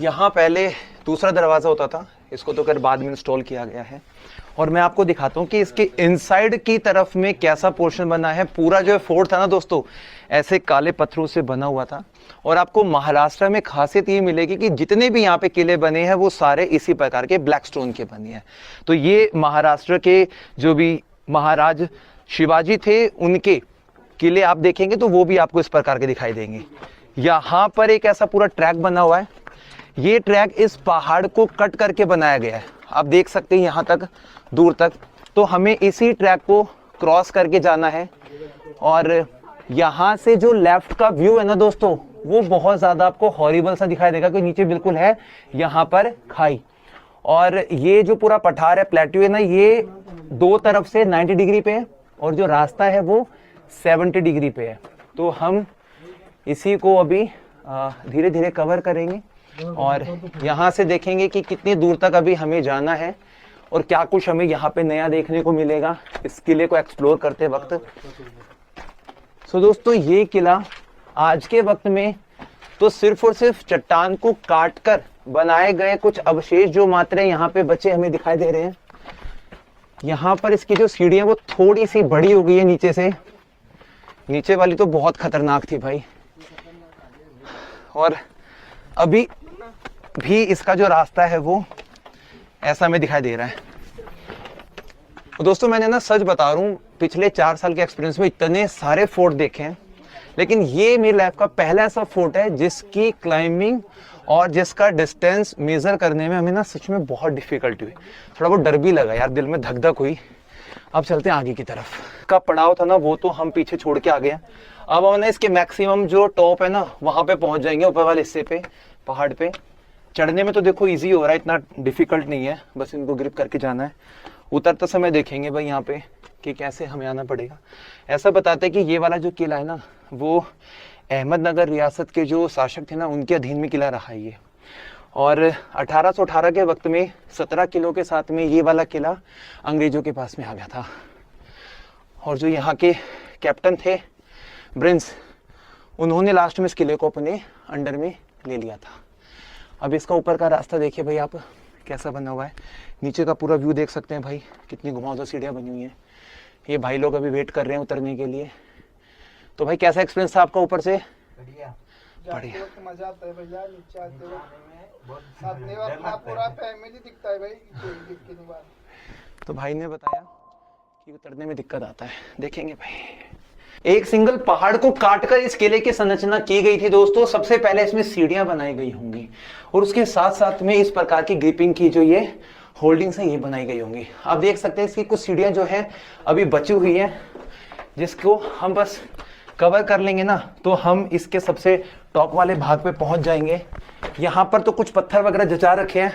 यहाँ पहले दूसरा दरवाज़ा होता था, इसको तो कर बाद में इंस्टॉल किया गया है। और मैं आपको दिखाता हूँ कि इसके इनसाइड की तरफ में कैसा पोर्शन बना है। पूरा जो है फोर्ट था ना दोस्तों, ऐसे काले पत्थरों से बना हुआ था। और आपको महाराष्ट्र में खासियत ये मिलेगी कि जितने भी यहाँ पे किले बने हैं वो सारे इसी प्रकार के ब्लैक स्टोन के बने हैं। तो ये महाराष्ट्र के जो भी महाराज शिवाजी थे उनके किले आप देखेंगे तो वो भी आपको इस प्रकार के दिखाई देंगे। यहाँ पर एक ऐसा पूरा ट्रैक बना हुआ है। ये ट्रैक इस पहाड़ को कट करके बनाया गया है, आप देख सकते हैं यहाँ तक दूर तक। तो हमें इसी ट्रैक को क्रॉस करके जाना है। और यहाँ से जो लेफ्ट का व्यू है ना दोस्तों, वो बहुत ज़्यादा आपको हॉरिबल सा दिखाई देगा कि नीचे बिल्कुल है यहाँ पर खाई। और ये जो पूरा पठार है, प्लेट्यू है ना, ये दो तरफ से 90 डिग्री पे है और जो रास्ता है वो 70 डिग्री पे है। तो हम इसी को अभी धीरे धीरे कवर करेंगे और यहाँ से देखेंगे कि कितनी दूर तक अभी हमें जाना है और क्या कुछ हमें यहाँ पे नया देखने को मिलेगा इस किले को एक्सप्लोर करते वक्त। सो दोस्तों, ये किला आज के वक्त में तो सिर्फ और सिर्फ चट्टान को काटकर बनाए गए कुछ अवशेष जो मात्र यहाँ पे बचे हमें दिखाई दे रहे हैं। यहाँ पर इसकी जो सीढ़ियाँ वो थोड़ी सी बड़ी हो गई है नीचे से, नीचे वाली तो बहुत खतरनाक थी भाई। और अभी भी इसका जो रास्ता है वो ऐसा हमें दिखाई दे रहा है। दोस्तों मैंने ना सच बता रहा हूँ, पिछले 4 साल के एक्सपीरियंस में इतने सारे फोर्ट देखे हैं, लेकिन ये मेरी लाइफ का पहला ऐसा फोर्ट है जिसकी क्लाइंबिंग और जिसका डिस्टेंस मेजर करने में हमें ना सच में बहुत डिफिकल्टी हुई। थोड़ा बहुत डर भी लगा यार, दिल में धक धक हुई। अब चलते हैं आगे की तरफ। का पड़ाव था ना वो तो हम पीछे छोड़ के आ गए हैं। अब हम ना इसके मैक्सिमम जो टॉप है ना वहाँ पे पहुँच जाएंगे, ऊपर वाले हिस्से पे पहाड़ पे। चढ़ने में तो देखो इजी हो रहा है, इतना डिफिकल्ट नहीं है, बस इनको ग्रिप करके जाना है। उतरते समय देखेंगे भाई यहाँ पे कि कैसे हमें आना पड़ेगा। ऐसा बताते हैं कि ये वाला जो किला है ना वो अहमदनगर रियासत के जो शासक थे ना उनके अधीन में किला रहा है ये। और 1818 के वक्त में 17 किलों के साथ में ये वाला किला अंग्रेजों के पास में आ गया था। और जो यहाँ के कैप्टन थे ब्रिंस, उन्होंने लास्ट में इस किले को अपने अंडर में ले लिया था। अब इसका ऊपर का रास्ता देखिए भाई आप कैसा बना हुआ है। नीचे का पूरा व्यू देख सकते हैं भाई, कितनी घुमावदार सीढ़ियाँ बनी हुई हैं। ये भाई लोग अभी वेट कर रहे हैं उतरने के लिए। तो भाई कैसा एक्सपीरियंस था आपका ऊपर से? बढ़िया बढ़िया, मजा आता है भैया नीचे आते वक्त। सामने वाला पूरा फैमिली दिखता है भाई नीचे के बाद। तो भाई ने बताया कि उतरने में दिक्कत आता है, देखेंगे भाई। एक सिंगल पहाड़ को काटकर इस किले की संरचना की गई थी दोस्तों। सबसे पहले इसमें सीढ़ियां बनाई गई होंगी और उसके साथ साथ में इस प्रकार की ग्रिपिंग की जो ये होल्डिंग्स है ये बनाई गई होंगी। आप देख सकते हैं इसकी कुछ सीढ़ियां जो है अभी बची हुई है, जिसको हम बस कवर कर लेंगे ना तो हम इसके सबसे टॉप वाले भाग पे पहुंच जाएंगे। यहाँ पर तो कुछ पत्थर वगैरह जचा रखे हैं।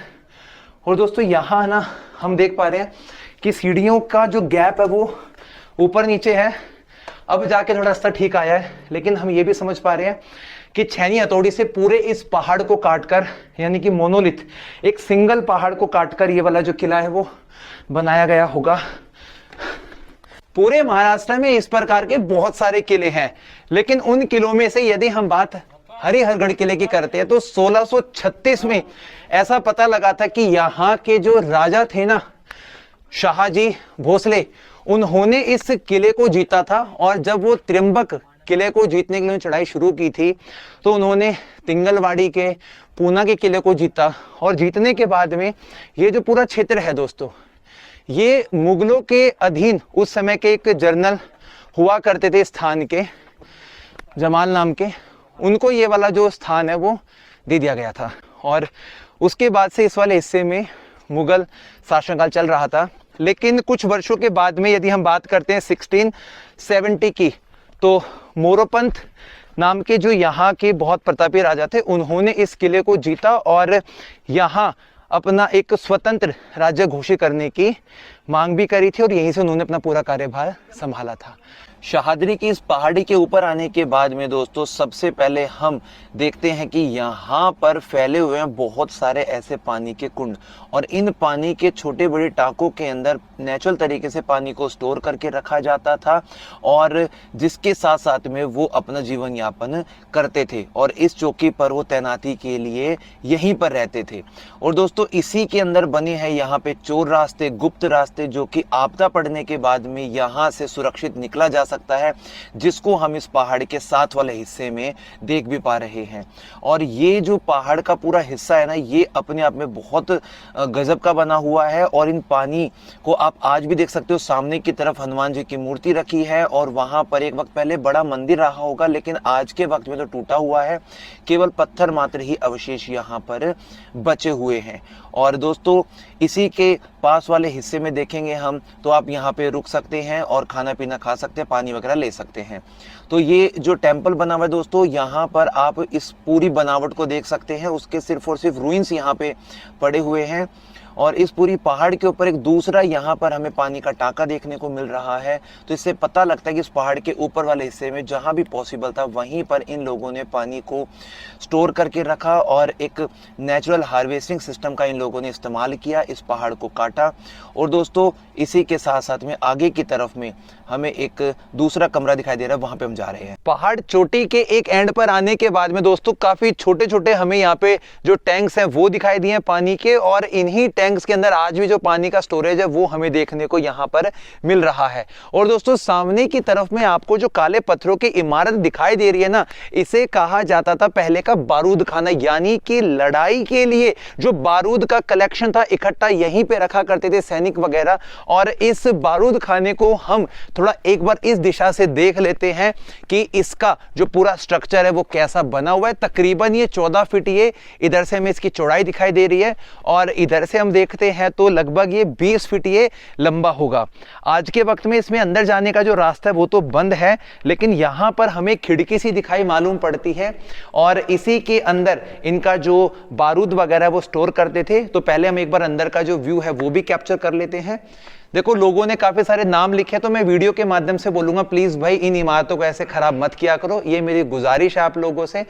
और दोस्तों यहाँ ना हम देख पा रहे हैं कि सीढ़ियों का जो गैप है वो ऊपर नीचे है। अब जाके थोड़ा रास्ता ठीक आया है, लेकिन हम ये भी समझ पा रहे हैं कि छैनी हथौड़ी से पूरे इस पहाड़ को काटकर, यानी कि मोनोलिथ, एक सिंगल पहाड़ को काटकर ये वाला जो किला है वो बनाया गया होगा। पूरे महाराष्ट्र में इस प्रकार के बहुत सारे किले हैं, लेकिन उन किलों में से यदि हम बात हरिहरगढ़ किले की करते हैं तो 1636 में ऐसा पता लगा था कि यहाँ के जो राजा थे ना शाहजी भोसले, उन्होंने इस किले को जीता था। और जब वो त्र्यंबक किले को जीतने के लिए चढ़ाई शुरू की थी तो उन्होंने तिंगलवाड़ी के, पूना के किले को जीता। और जीतने के बाद में ये जो पूरा क्षेत्र है दोस्तों, ये मुगलों के अधीन उस समय के एक जनरल हुआ करते थे स्थान के, जमाल नाम के, उनको ये वाला जो स्थान है वो दे दिया गया था। और उसके बाद से इस वाले हिस्से में मुगल शासनकाल चल रहा था। लेकिन कुछ वर्षों के बाद में यदि हम बात करते हैं 1670 की, तो मोरोपंत नाम के जो यहाँ के बहुत प्रतापी राजा थे, उन्होंने इस किले को जीता और यहाँ अपना एक स्वतंत्र राज्य घोषित करने की मांग भी करी थी और यहीं से उन्होंने अपना पूरा कार्यभार संभाला था। शहादरी की इस पहाड़ी के ऊपर आने के बाद में दोस्तों सबसे पहले हम देखते हैं कि यहाँ पर फैले हुए हैं बहुत सारे ऐसे पानी के कुंड, और इन पानी के छोटे बड़े टाकों के अंदर नेचुरल तरीके से पानी को स्टोर करके रखा जाता था, और जिसके साथ साथ में वो अपना जीवन यापन करते थे, और इस चौकी पर वो तैनाती के लिए यहीं पर रहते थे। और दोस्तों इसी के अंदर बने हैं यहाँ पे चोर रास्ते, गुप्त रास्ते, जो कि आपदा पड़ने के बाद में यहाँ से सुरक्षित निकला जा सकता है, जिसको हम इस पहाड़ के साथ वाले हिस्से में देख भी पा रहे हैं। और ये जो पहाड़ का पूरा हिस्सा है ना, ये अपने आप में बहुत गजब का बना हुआ है, और इन पानी को आप आज भी देख सकते हो। सामने की तरफ हनुमान जी की मूर्ति रखी है, और वहां पर एक वक्त पहले बड़ा मंदिर रहा होगा, लेकिन आज के वक्त में तो टूटा हुआ है, केवल पत्थर मात्र ही अवशेष यहाँ पर बचे हुए हैं। और दोस्तों इसी के पास वाले हिस्से में देखेंगे हम, तो आप यहाँ पे रुक सकते हैं और खाना पीना खा सकते हैं, पानी वगैरह ले सकते हैं। तो ये जो टेम्पल बना हुआ है दोस्तों, यहाँ पर आप इस पूरी बनावट को देख सकते हैं, उसके सिर्फ और सिर्फ रूइंस यहाँ पे पड़े हुए हैं। और इस पूरी पहाड़ के ऊपर एक दूसरा यहाँ पर हमें पानी का टाका देखने को मिल रहा है। तो इससे पता लगता है कि इस पहाड़ के ऊपर वाले हिस्से में जहाँ भी पॉसिबल था वहीं पर इन लोगों ने पानी को स्टोर करके रखा, और एक नेचुरल हार्वेस्टिंग सिस्टम का इन लोगों ने इस्तेमाल किया, इस पहाड़ को काटा। और दोस्तों इसी के साथ साथ में आगे की तरफ में हमें एक दूसरा कमरा दिखाई दे रहा है, वहां पे हम जा रहे हैं। पहाड़ चोटी के एक एंड पर आने के बाद में दोस्तों काफी छोटे छोटे हमें यहाँ पे जो टैंक्स हैं वो दिखाई दिए हैं पानी के, और इन्हीं टैंक्स के अंदर आज भी जो पानी का स्टोरेज है वो हमें देखने को यहाँ पर मिल रहा है। और दोस्तों सामने की तरफ में आपको जो काले पत्थरों की इमारत दिखाई दे रही है ना, इसे कहा जाता था पहले का बारूद खाना, यानी कि लड़ाई के लिए जो बारूद का कलेक्शन था इकट्ठा यहीं पे रखा करते थे सैनिक वगैरह। और इस बारूद खाने को हम थोड़ा एक बार इस दिशा से देख लेते हैं कि इसका जो पूरा स्ट्रक्चर है वो कैसा बना हुआ है। तकरीबन ये 14 फीट, ये इधर से हमें इसकी चौड़ाई दिखाई दे रही है, और इधर से हम देखते हैं तो लगभग ये 20 फीट ये लंबा होगा। आज के वक्त में इसमें अंदर जाने का जो रास्ता है वो तो बंद है, लेकिन यहाँ पर हमें खिड़की सी दिखाई मालूम पड़ती है, और इसी के अंदर इनका जो बारूद वगैरह वो स्टोर करते थे। तो पहले हम एक बार अंदर का जो व्यू है वो भी कैप्चर कर लेते हैं। देखो लोगों ने काफी सारे नाम लिखे, तो मैं वीडियो के माध्यम से बोलूंगा प्लीज भाई इन इमारतों को ऐसे खराब मत किया करो, ये मेरी गुजारिश है आप लोगों से।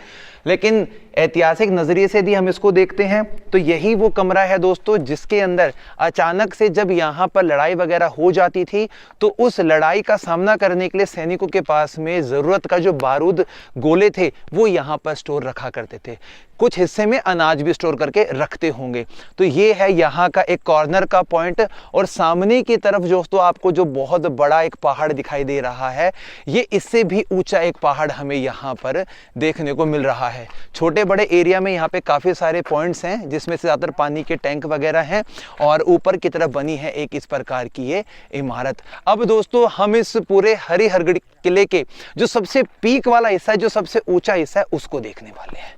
लेकिन ऐतिहासिक नजरिए से यदि हम इसको देखते हैं तो यही वो कमरा है दोस्तों जिसके अंदर अचानक से जब यहाँ पर लड़ाई वगैरह हो जाती थी तो उस लड़ाई का सामना करने के लिए सैनिकों के पास में जरूरत का जो बारूद गोले थे वो यहाँ पर स्टोर रखा करते थे। कुछ हिस्से में अनाज भी स्टोर करके रखते होंगे। तो ये है यहाँ का एक कॉर्नर का पॉइंट, और सामने की तरफ दोस्तों आपको जो बहुत बड़ा एक पहाड़ दिखाई दे रहा है, ये इससे भी ऊंचा एक पहाड़ हमें यहाँ पर देखने को मिल रहा है। छोटे बड़े एरिया में यहाँ पे काफी सारे पॉइंट्स हैं जिसमें से ज्यादातर पानी के टैंक वगैरह हैं, और ऊपर की तरफ बनी है एक इस प्रकार की ये इमारत। अब दोस्तों हम इस पूरे हरिहरगढ़ किले के जो सबसे पीक वाला हिस्सा है, जो सबसे ऊंचा हिस्सा है, उसको देखने वाले हैं।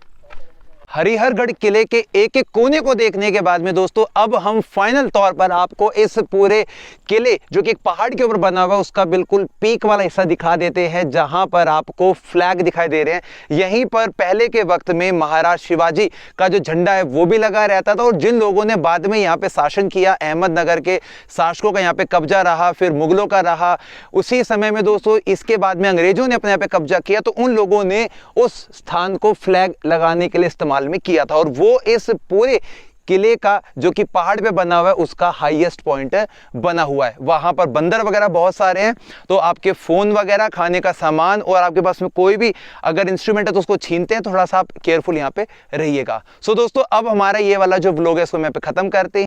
हरिहरगढ़ किले के एक एक कोने को देखने के बाद में दोस्तों अब हम फाइनल तौर पर आपको इस पूरे किले जो कि एक पहाड़ के ऊपर बना हुआ है उसका बिल्कुल पीक वाला हिस्सा दिखा देते हैं, जहां पर आपको फ्लैग दिखाई दे रहे हैं। यहीं पर पहले के वक्त में महाराज शिवाजी का जो झंडा है वो भी लगा रहता था, और जिन लोगों ने बाद में यहाँ पे शासन किया, अहमदनगर के शासकों का यहाँ पे कब्जा रहा, फिर मुगलों का रहा, उसी समय में दोस्तों इसके बाद में अंग्रेजों ने अपने यहाँ पे कब्जा किया, तो उन लोगों ने उस स्थान को फ्लैग लगाने के लिए इस्तेमाल में किया था। और वो इस पूरे किले का जो कि पहाड़ पे बना हुआ है उसका हाईएस्ट पॉइंट बना हुआ है। वहां पर बंदर वगैरह बहुत सारे हैं, तो आपके फोन वगैरह, खाने का सामान और आपके पास में कोई भी अगर इंस्ट्रूमेंट है तो उसको छीनते हैं, थोड़ा सा आप केयरफुल यहाँ पे रहिएगा। सो दोस्तों अब हमारा ये वाला जो व्लॉग है इसको मैं पे खत्म करते हैं।